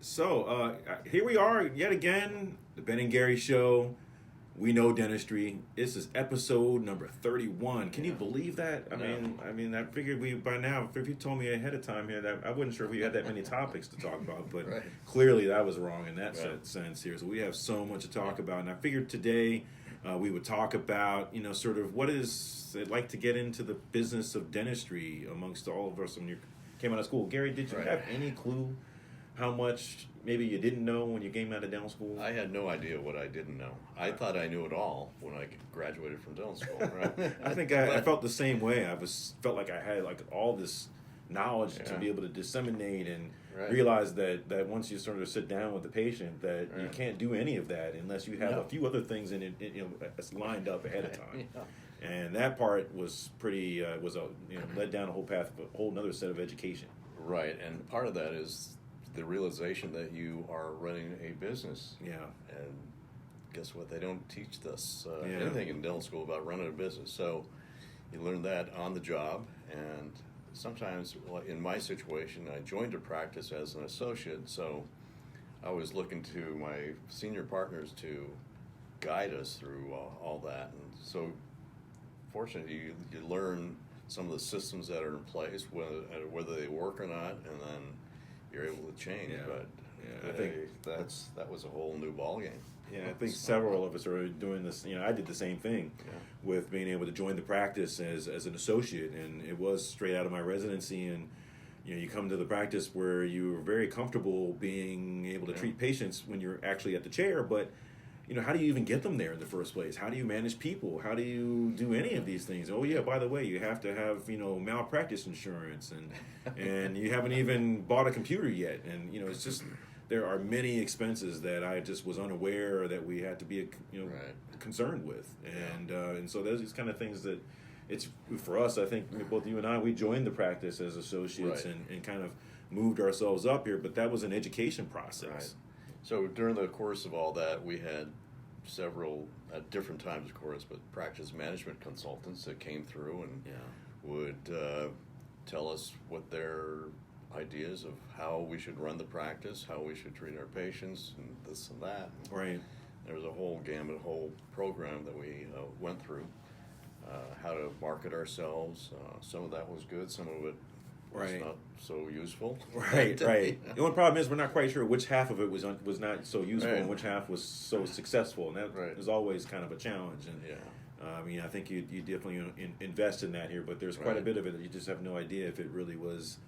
Here we are yet again, the Ben and Gary Show. We know dentistry. This is episode number 31. Can you believe that? I mean, I figured we by now. If you told me ahead of time here, that I wasn't sure if we had that many topics to talk about. But clearly, that was wrong in that sense here. So we have so much to talk about, and I figured today we would talk about sort of what is it like to get into the business of dentistry amongst all of us when you came out of school. Gary, did you have any clue how much maybe you didn't know when you came out of dental school? I had no idea what I didn't know. I thought I knew it all when I graduated from dental school. Right? I think I felt the same way. Felt like I had like all this knowledge to be able to disseminate and realize that once you sort of sit down with the patient that you can't do any of that unless you have a few other things in it lined up ahead of time. And that part was pretty led down a whole path of a whole another set of education. Right, and part of that is the realization that you are running a business. Yeah. And guess what? They don't teach this anything in dental school about running a business. So you learn that on the job. And sometimes, in my situation, I joined a practice as an associate. So I was looking to my senior partners to guide us through all that. And so fortunately, you learn some of the systems that are in place, whether they work or not, and then you're able to change. But I think that was a whole new ballgame. Yeah, I think several of us are doing this. I did the same thing with being able to join the practice as an associate, and it was straight out of my residency. And you come to the practice where you're very comfortable being able to treat patients when you're actually at the chair, but how do you even get them there in the first place? How do you manage people? How do you do any of these things? Oh yeah, by the way, you have to have malpractice insurance, and you haven't even bought a computer yet, and it's just there are many expenses that I just was unaware that we had to be concerned with, and so there's these kind of things that it's for us. I think both you and I, we joined the practice as associates and kind of moved ourselves up here, but that was an education process. Right. So during the course of all that, we had several, at different times of course, but practice management consultants that came through and would tell us what their ideas of how we should run the practice, how we should treat our patients, and this and that. Right. There was a whole gamut, whole program that we went through, how to market ourselves. Some of that was good, some of it was not so useful. Right. The only problem is we're not quite sure which half of it was not so useful and which half was so successful, and that is always kind of a challenge. And I think you definitely invest in that here, but there's quite a bit of it that you just have no idea if it really was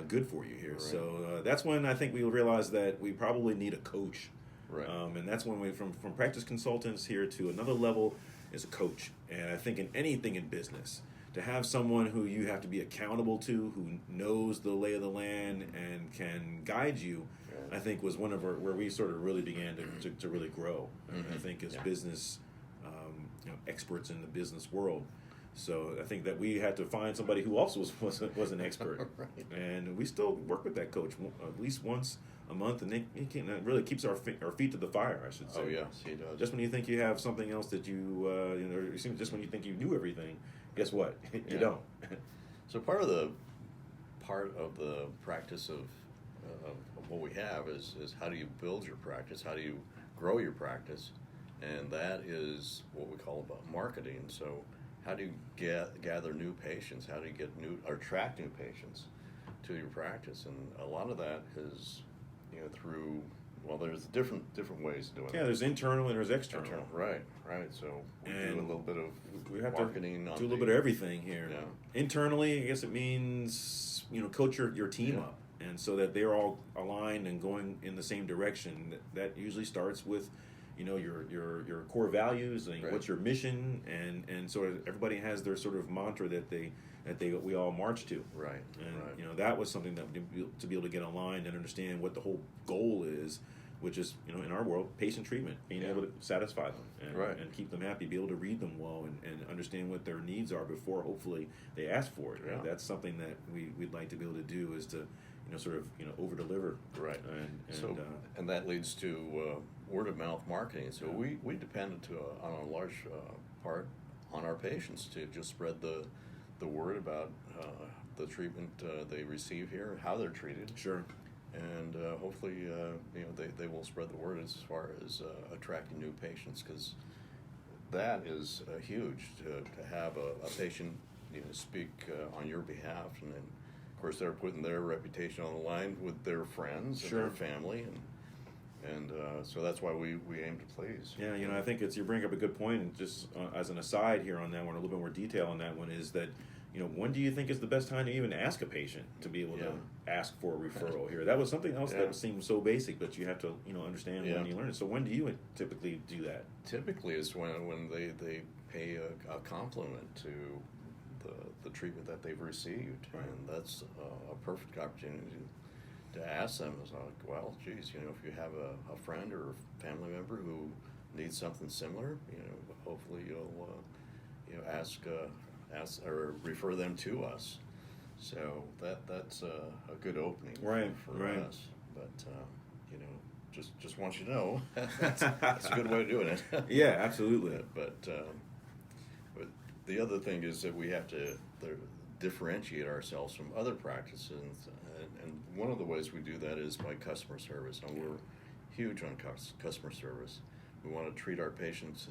good for you here. Right. So that's when I think we realized that we probably need a coach. Right. And that's when we from practice consultants here to another level is a coach. And I think in anything in business, to have someone who you have to be accountable to, who knows the lay of the land and can guide you, I think was one of where we sort of really began to really grow. I think as business experts in the business world. So I think that we had to find somebody who also was an expert. And we still work with that coach at least once a month, and that really keeps our feet to the fire, I should say. Oh yes, he does. Just when you think you have something else that just when you think you knew everything, guess what? You don't. So part of the practice of what we have is how do you build your practice? How do you grow your practice? And that is what we call about marketing. So how do you gather new patients? How do you attract new patients to your practice? And a lot of that is through. Well, there's different ways of doing it. Yeah, there's internal and there's external. Right. So we do a little bit of marketing. Do a little bit of everything here. Yeah. Internally, I guess it means coach your team up, and so that they're all aligned and going in the same direction. That usually starts with your core values and what's your mission, and sort of everybody has their sort of mantra that we all march to. Right. And that was something that to be able to get aligned and understand what the whole goal is, which is in our world patient treatment, being able to satisfy them and keep them happy, be able to read them well and understand what their needs are before hopefully they ask for it. Right? That's something that we'd like to be able to do is to sort of over deliver. Right. And that leads to word of mouth marketing. So we depend on a large part on our patients to just spread the word about the treatment they receive here, how they're treated. Sure. and hopefully, they will spread the word as far as attracting new patients, because that is huge to have a patient speak on your behalf, and then of course they're putting their reputation on the line with their friends and their family, and so that's why we aim to please. Yeah, I think you bring up a good point, and just as an aside here on that one, a little bit more detail on that one is that, when do you think is the best time to even ask a patient to be able to ask for a referral here? That was something else that seemed so basic, but you have to, understand when you learn it. So when do you typically do that? Typically is when they pay a compliment to the treatment that they've received, and that's a perfect opportunity to ask them. It's like, well, geez, if you have a friend or a family member who needs something similar, hopefully you'll ask or refer them to us. So that's a good opening for us. But just want you to know that's a good way of doing it. Yeah, absolutely. But the other thing is that we have to differentiate ourselves from other practices, and one of the ways we do that is by customer service, and we're huge on customer service. We want to treat our patients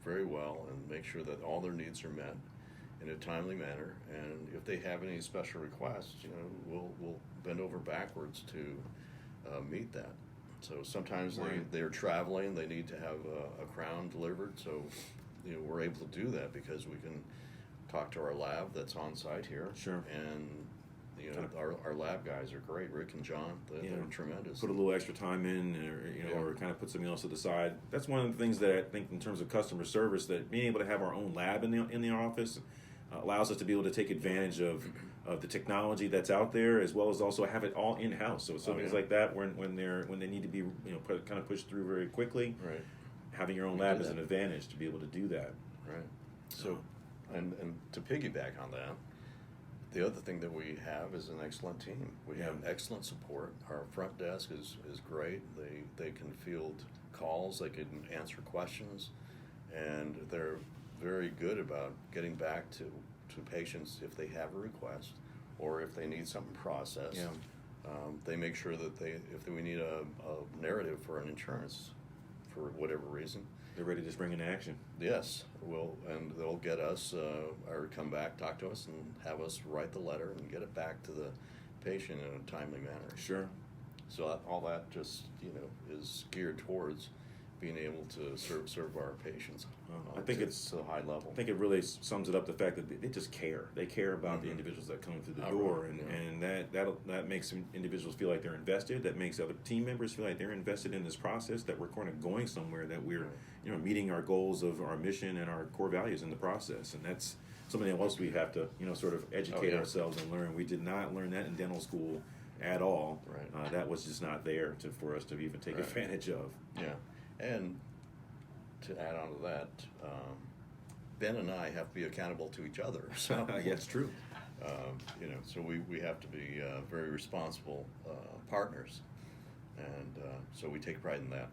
very well and make sure that all their needs are met in a timely manner, and if they have any special requests, we'll bend over backwards to meet that. So sometimes they're traveling, they need to have a crown delivered, so we're able to do that because we can talk to our lab that's on site here. Sure. And our lab guys are great. Rick and John, they're tremendous. Put a little extra time in, or kind of put something else to the side. That's one of the things that I think, in terms of customer service, that being able to have our own lab in the office allows us to be able to take advantage of the technology that's out there, as well as also have it all in house. So things like that, when they need to be kind of pushed through very quickly. Right. Having your own lab is an advantage to be able to do that. Right. So, and to piggyback on that, the other thing that we have is an excellent team. We have excellent support. Our front desk is great. They can field calls, they can answer questions, and they're very good about getting back to patients if they have a request or if they need something processed. They make sure that if we need a narrative for an insurance for whatever reason, they're ready to spring into action. Yes, and they'll get us or come back, talk to us, and have us write the letter and get it back to the patient in a timely manner. Sure. So all that just is geared towards being able to serve our patients. I think it's to a high level. I think it really sums it up, the fact that they just care. They care about the individuals that come through the door, and that makes individuals feel like they're invested. That makes other team members feel like they're invested in this process. That we're kind of going somewhere. That we're meeting our goals of our mission and our core values in the process. And that's something else we have to sort of educate ourselves and learn. We did not learn that in dental school at all. Right. That was just not there for us to even take advantage of. Yeah. And to add on to that, Ben and I have to be accountable to each other. So yeah, it's true. So we have to be very responsible partners, and so we take pride in that.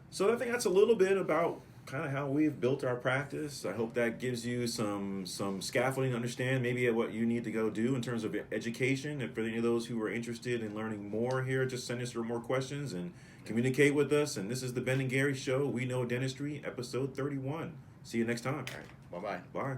So I think that's a little bit about kind of how we've built our practice. I hope that gives you some scaffolding to understand maybe what you need to go do in terms of education. And for any of those who are interested in learning more here, just send us your more questions and communicate with us. And this is the Ben and Gary Show, We Know Dentistry, episode 31. See you next time. All right. Bye-bye. Bye.